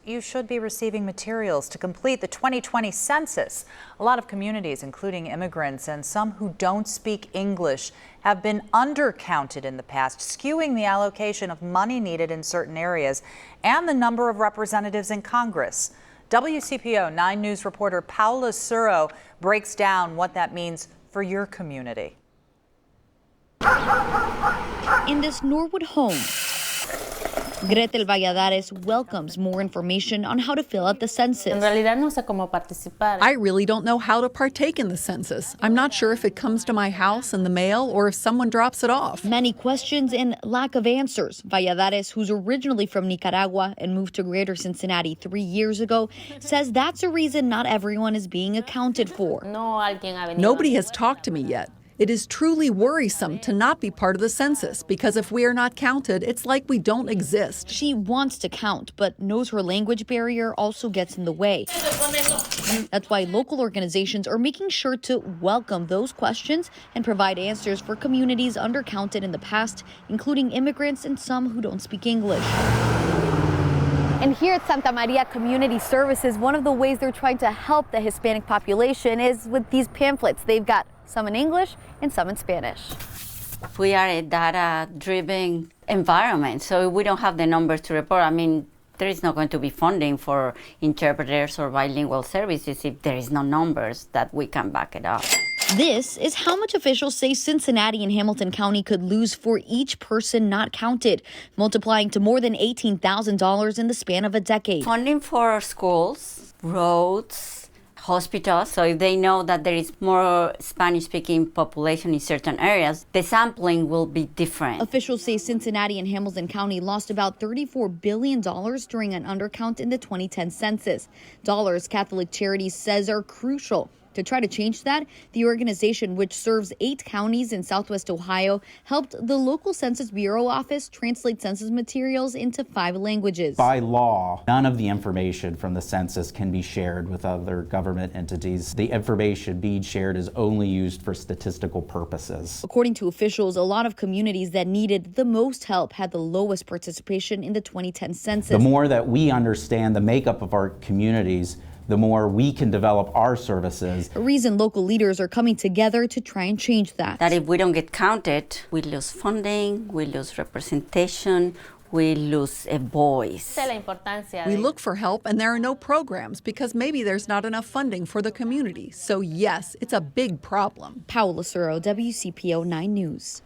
you should be receiving materials to complete the 2020 census. A lot of communities, including immigrants and some who don't speak English, have been undercounted in the past, skewing the allocation of money needed in certain areas and the number of representatives in Congress. WCPO 9 News reporter Paula Suro breaks down what that means for your community. In this Norwood home, Gretel Valladares welcomes more information on how to fill out the census. I really don't know how to partake in the census. I'm not sure if it comes to my house in the mail or if someone drops it off. Many questions and lack of answers. Valladares, who's originally from Nicaragua and moved to Greater Cincinnati 3 years ago, says that's a reason not everyone is being accounted for. Nobody has talked to me yet. It is truly worrisome to not be part of the census because if we are not counted, it's like we don't exist. She wants to count, but knows her language barrier also gets in the way. That's why local organizations are making sure to welcome those questions and provide answers for communities undercounted in the past, including immigrants and some who don't speak English. And here at Santa Maria Community Services, one of the ways they're trying to help the Hispanic population is with these pamphlets. They've got some in English and some in Spanish. We are a data-driven environment, so we don't have the numbers to report. I mean, there is not going to be funding for interpreters or bilingual services if there is no numbers that we can back it up. This is how much officials say Cincinnati and Hamilton County could lose for each person not counted, multiplying to more than $18,000 in the span of a decade. Funding for schools, roads, hospitals, so if they know that there is more Spanish-speaking population in certain areas, the sampling will be different. Officials say Cincinnati and Hamilton County lost about $34 billion during an undercount in the 2010 census. Dollars Catholic Charities says are crucial. To try to change that, the organization, which serves 8 counties in Southwest Ohio, helped the local Census Bureau office translate census materials into 5 languages. By law, none of the information from the census can be shared with other government entities. The information being shared is only used for statistical purposes. According to officials, a lot of communities that needed the most help had the lowest participation in the 2010 census. The more that we understand the makeup of our communities, the more we can develop our services. A reason local leaders are coming together to try and change that. That if we don't get counted, we lose funding, we lose representation, we lose a voice. We look for help and there are no programs because maybe there's not enough funding for the community. So yes, it's a big problem. Paula Suro, WCPO 9 News.